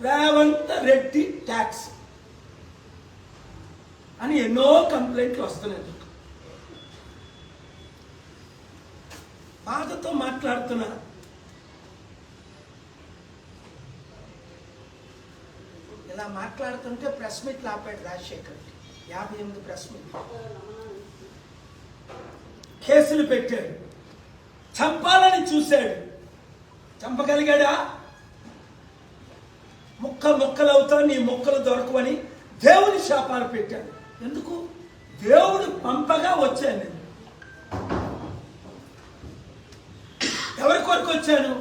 Revanth Reddy tax అని ఎన్నో కంప్లైంట్లు వస్తున్నాయి. బాధతో మాట్లాడుతున్నా. ఇలా మాట్లాడుతుంటే ప్రెస్ మీట్లు ఆపాడు రాజశేఖర్ రెడ్డి. 58 ప్రెస్ మీట్ కేసులు పెట్టాడు. చంపాలని చూశాడు. చంపగలిగాడా? ముక్కలవుతావు, నీ మొక్కలు దొరకవని దేవుని శాపాలు పెట్టాడు. ఎందుకు? దేవుడు పంపగా వచ్చాను నేను. ఎవరి కొరకు వచ్చాను?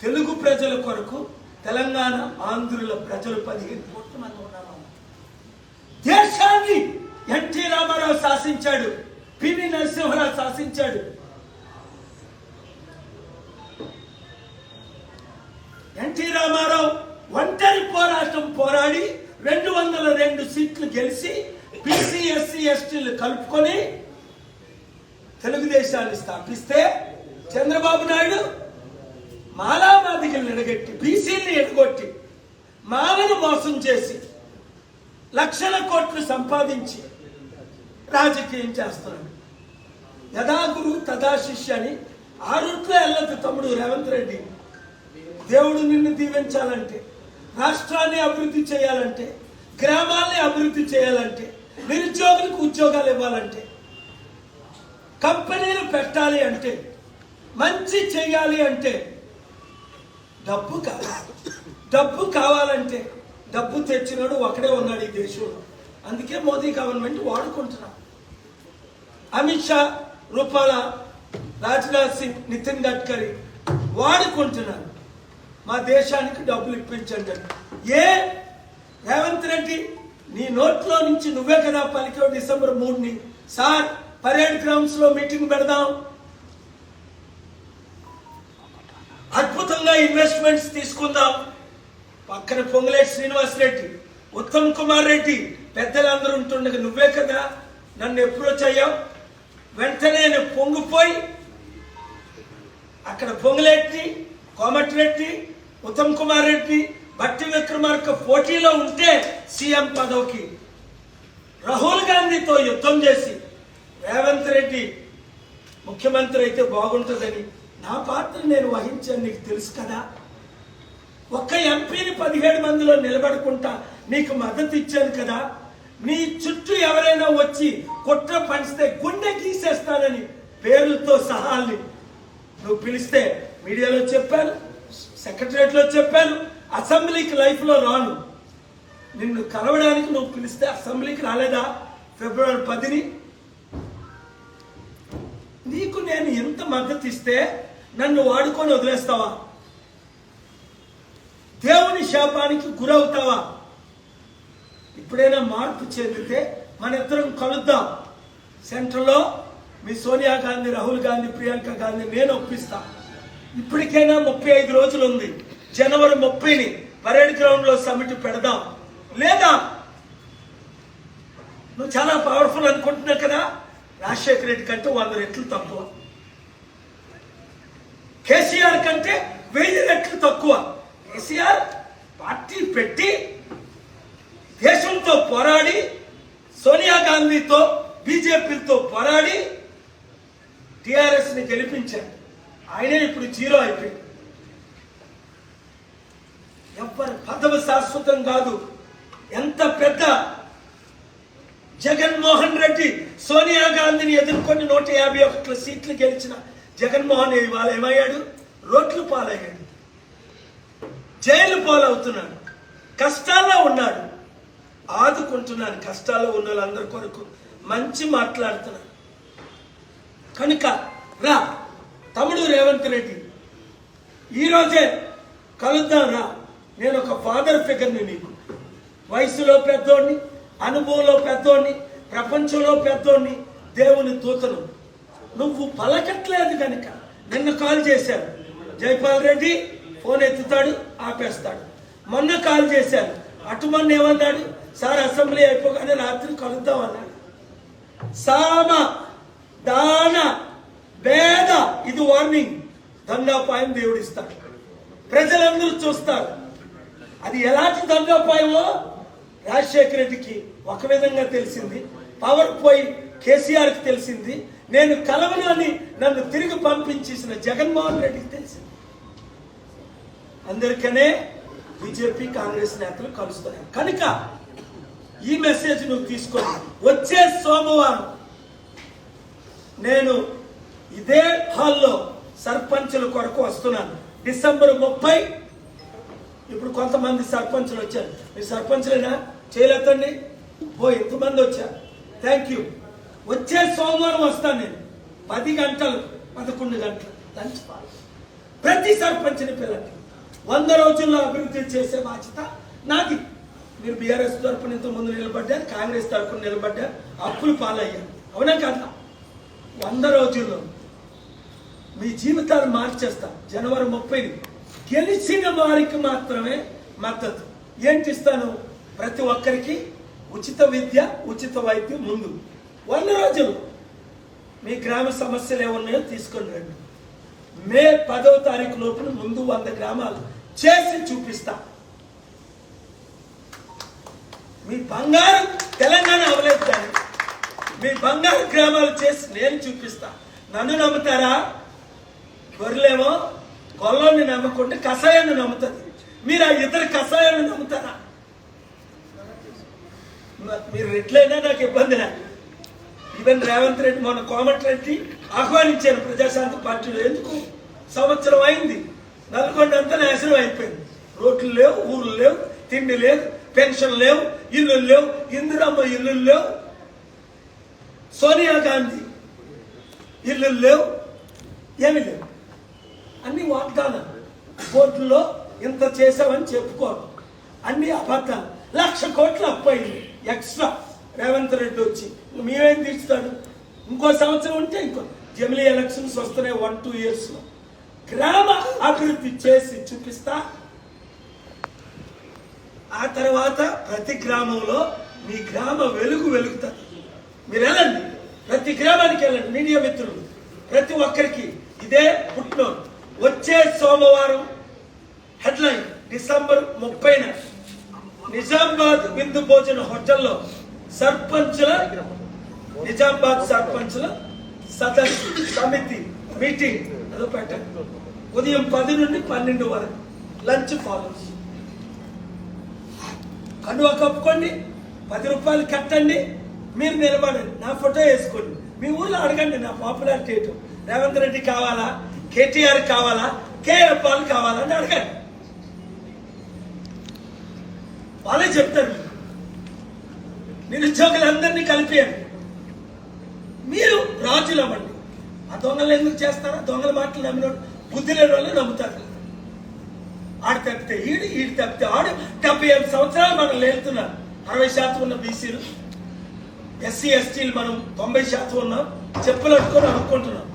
తెలుగు ప్రజల కొరకు. తెలంగాణ ఆంధ్రుల ప్రజలు 15 కోట్ల మంది ఉన్నాము. దేశాన్ని ఎన్టీ రామారావు శాసించాడు, పివి నరసింహరావు శాసించాడు. ఎన్టీ రామారావు ఒంటరి పోరాటం పోరాడి 202 సీట్లు గెలిచి బీసీ ఎస్సీ ఎస్టీలు కలుపుకొని తెలుగుదేశాన్ని స్థాపిస్తే చంద్రబాబు నాయుడు మాలామాదిగల్ని ఎడగొట్టి, బీసీని ఎడగొట్టి, మాలను మోసం చేసి లక్షల కోట్లు సంపాదించి రాజకీయం చేస్తున్నాడు. యథా గురు తథా శిష్య అని ఆ రూట్లో వెళ్ళదు తమ్ముడు రేవంత్ రెడ్డి. దేవుడు నిన్ను దీవించాలంటే, రాష్ట్రాన్ని అభివృద్ధి చేయాలంటే, గ్రామాల్ని అభివృద్ధి చేయాలంటే, నిరుద్యోగులకు ఉద్యోగాలు ఇవ్వాలంటే, కంపెనీలు పెట్టాలి అంటే, మంచి చేయాలి అంటే డబ్బు కావాలి. డబ్బు కావాలంటే డబ్బు తెచ్చినాడు ఒకడే ఉన్నాడు ఈ దేశంలో. అందుకే మోదీ గవర్నమెంట్ వాడుకుంటున్నాడు. అమిత్ షా, రూపాల, రాజ్నాథ్ సింగ్, నితిన్ గడ్కరీ వాడుకుంటున్నారు. మా దేశానికి డబ్బులు ఇప్పించండి. ఏ రేవంత్ రెడ్డి, నీ నోట్లో నుంచి నువ్వే కదా పలికావు డిసెంబర్ 3ని, సార్ పరేడ్ గ్రౌండ్స్ లో మీటింగ్ పెడదాం, అద్భుతంగా ఇన్వెస్ట్మెంట్స్ తీసుకుందాం. పక్కన పొంగులేటి శ్రీనివాస్ రెడ్డి, ఉత్తమ్ కుమార్ రెడ్డి పెద్దలందరూ ఉంటుండగా నువ్వే కదా నన్ను అప్రోచ్ అయ్యావు. వెంటనే నేను పొంగిపోయి అక్కడ పొంగులేటి, కోమటిరెడ్డి, ఉత్తమ్ కుమార్ రెడ్డి, భట్టి విక్రమార్క పోటీలో ఉంటే సీఎం పదవికి రాహుల్ గాంధీతో యుద్ధం చేసి రేవంత్ రెడ్డి ముఖ్యమంత్రి అయితే బాగుంటుందని నా పాత్ర నేను వహించాను. నీకు తెలుసు కదా. ఒక్క ఎంపీని 17 మందిలో నిలబడుకుంటా నీకు మద్దతు ఇచ్చాను కదా. నీ చుట్టూ ఎవరైనా వచ్చి కుట్ర పంచితే గుండె గీసేస్తానని పేర్లతో సహాల్ని నువ్వు పిలిస్తే మీడియాలో చెప్పాను, సెక్రటరియట్లో చెప్పాను, అసెంబ్లీకి లైఫ్లో రాను. నిన్ను కలవడానికి నువ్వు పిలిస్తే అసెంబ్లీకి రాలేదా ఫిబ్రవరి 10ని? నీకు నేను ఎంత మద్దతు ఇస్తే నన్ను వాడుకొని వదిలేస్తావా? దేవుని శాపానికి గురవుతావా? ఇప్పుడైనా మార్పు చెందితే మన ఇద్దరం కలుద్దాం. సెంట్రల్లో మీ సోనియా గాంధీ, రాహుల్ గాంధీ, ప్రియాంక గాంధీ నేను ఒప్పిస్తా. ఇప్పటికైనా 35 రోజులు ఉంది. జనవరి 30ని పరేడ్ గ్రౌండ్ లో సమిట్ పెడదాం. లేదా నువ్వు చాలా పవర్ఫుల్ అనుకుంటున్నావు కదా. రాజశేఖర రెడ్డి కంటే 100 రెట్లు తక్కువ, కేసీఆర్ కంటే 1000 రెట్లు తక్కువ. కేసీఆర్ పార్టీ పెట్టి దేశంతో పోరాడి, సోనియా గాంధీతో, బీజేపీతో పోరాడి టిఆర్ఎస్ ని గెలిపించాడు. ఆయనే ఇప్పుడు 0 అయిపోయింది. ఎవరి పదవి శాశ్వతం కాదు. ఎంత పెద్ద జగన్మోహన్ రెడ్డి సోనియా గాంధీని ఎదుర్కొని 151 సీట్లు గెలిచిన జగన్మోహన్ ఇవాళ ఏమయ్యాడు? రోడ్లు పాలయ్యాడు, జైలు పాలవుతున్నాడు, కష్టాల్లో ఉన్నాడు. ఆదుకుంటున్నాను కష్టాల్లో ఉన్న వాళ్ళందరి కొరకు, మంచి మాట్లాడుతున్నాను. కనుక రా తమ్ముడు రేవంత్ రెడ్డి, ఈరోజే కలుద్దాం రా. నేను ఒక ఫాదర్ ఫిగర్ని నీకు. వయసులో పెద్దోడిని, అనుభవంలో పెద్దోడిని, ప్రపంచంలో పెద్దోడిని, దేవుని దూతను. నువ్వు పలకట్లేదు కనుక నిన్న కాల్ చేశాను. జైపాల్ రెడ్డి ఫోన్ ఎత్తుతాడు, ఆపేస్తాడు. మొన్న కాల్ చేశాను. అటుమన్న ఏమన్నాడు? సార్ అసెంబ్లీ అయిపోగానే రాత్రి కలుద్దాం అన్నాడు. సామ దాన భేద ఇది వార్నింగ్. దండాపాయం దేవుడు ఇస్తాడు. ప్రజలందరూ చూస్తారు. అది ఎలాంటి దండోపాయమో రాజశేఖర రెడ్డికి ఒక విధంగా తెలిసింది, పవర్ పోయి కేసీఆర్కి తెలిసింది, నేను కలవను అని నన్ను తిరిగి పంపించేసిన జగన్మోహన్ రెడ్డికి తెలిసింది. అందరికనే బీజేపీ కాంగ్రెస్ నేతలు కలుస్తున్నారు కనుక ఈ మెసేజ్ నువ్వు తీసుకోండి. వచ్చే సోమవారం నేను ఇదే హాల్లో సర్పంచుల కొరకు వస్తున్నాను. డిసెంబర్ 30. ఇప్పుడు కొంతమంది సర్పంచులు వచ్చారు. మీరు సర్పంచులైనా చేయలేదండి. ఎంతమంది వచ్చారు, థ్యాంక్ యూ. వచ్చే సోమవారం వస్తాను నేను 10 గంటలు 11 గంటలు లంచ్ పాలు. ప్రతి సర్పంచ్ని పిల్లలు 100 రోజుల్లో అభివృద్ధి చేసే బాధ్యత నాది. మీరు బీఆర్ఎస్ తరఫున ఇంత ముందు నిలబడ్డారు, కాంగ్రెస్ తరఫున నిలబడ్డారు, అప్పులు పాలయ్యారు, అవునా కదా? 100 రోజుల్లో మీ జీవితాలు మార్చేస్తా. జనవరి 30 గెలిచిన వారికి మాత్రమే మద్దతు. ఏంటి ఇస్తాను? ప్రతి ఒక్కరికి ఉచిత విద్య, ఉచిత వైద్యం. ముందు 100 రోజులు మీ గ్రామ సమస్యలు ఏమున్నాయో తీసుకొని రండి. మే 10వ తారీఖు లోపల ముందు 100 గ్రామాలు చేసి చూపిస్తా. మీ బంగారు తెలంగాణ అవలేదు కానీ మీ బంగారు గ్రామాలు చేసి నేను చూపిస్తా. నన్ను నమ్ముతారా? గొర్రెలేమో గొల్లని నమ్మకుంటే కషాయాన్ని నమ్ముతుంది. మీరు ఆ ఇద్దరు కషాయాన్ని నమ్ముతారా? మీరు రెట్లైనా నాకు ఇబ్బంది లేదు. ఈవెన్ రేవంత్ రెడ్డి మొన్న కోమటిరెడ్డి ఆహ్వానించాను ప్రజాశాంతి పార్టీలో. ఎందుకు? సంవత్సరం అయింది, నల్గొండ అంతా నాశనం అయిపోయింది. రోడ్లు లేవు, ఊర్లు లేవు, తిండి లేదు, పెన్షన్ లేవు, ఇల్లు లేవు, ఇందిరమ్మ ఇల్లు లేవు, సోనియా గాంధీ ఇల్లు లేవు, ఏమి లేవు. అన్ని వాగ్దానాలు. కోర్టులో ఇంత చేసామని చెప్పుకోరు, అన్ని అబద్ధాలు. 1,00,000 కోట్లు అప్పయింది ఎక్స్ట్రా. రేవంత్ రెడ్డి వచ్చి మేమేం తీర్చుతాడు? ఇంకో సంవత్సరం ఉంటే ఇంకో జమిలీ ఎలక్షన్స్ వస్తున్నాయి 1-2 years లో. గ్రామ అభివృద్ధి చేసి చూపిస్తా. ఆ తర్వాత ప్రతి గ్రామంలో మీ గ్రామ వెలుగుతుంది. మీరు వెళ్ళండి, ప్రతి గ్రామానికి వెళ్ళండి. మీడియా మిత్రులు ప్రతి ఒక్కరికి ఇదే పుట్టినోడు. వచ్చే సోమవారం హెడ్లైన్ డిసెంబర్ 30న నిజామాబాద్ విందు భోజన హోటల్లో నిజామాబాద్ సర్పంచుల సదస్సు సమితి మీటింగ్ అదో పెట్టండి. ఉదయం 10 నుండి 12 వరకు లంచ్ ఫాలోస్. కండువా కప్పుకోండి, 10 రూపాయలు కట్టండి, మీరు నిలబడండి, నా ఫోటో వేసుకోండి. మీ ఊర్లో అడగండి నా పాపులారిటీ ఏంటో. రేవంత్ రెడ్డి కావాలా, కేటీఆర్ కావాలా, కేఎఫ్ పాల్ కావాలా అని అడగండి. వాళ్ళే చెప్తారు. నిరుద్యోగులందరినీ కలిపేయండి. మీరు రాజులు అవ్వండి. ఆ దొంగలు ఎందుకు చేస్తారా? దొంగల మాటలు నమ్మినోడు బుద్ధి లేని వాళ్ళు నమ్ముతారు. ఆడు తప్పితే ఈడు తప్పితే ఆడు. 75 సంవత్సరాలు మనం లేలుతున్నారు. 60% ఉన్న బీసీలు, ఎస్సీ ఎస్టీలు మనం 90% ఉన్నాం. చెప్పులు అట్టుకొని అనుకుంటున్నాం.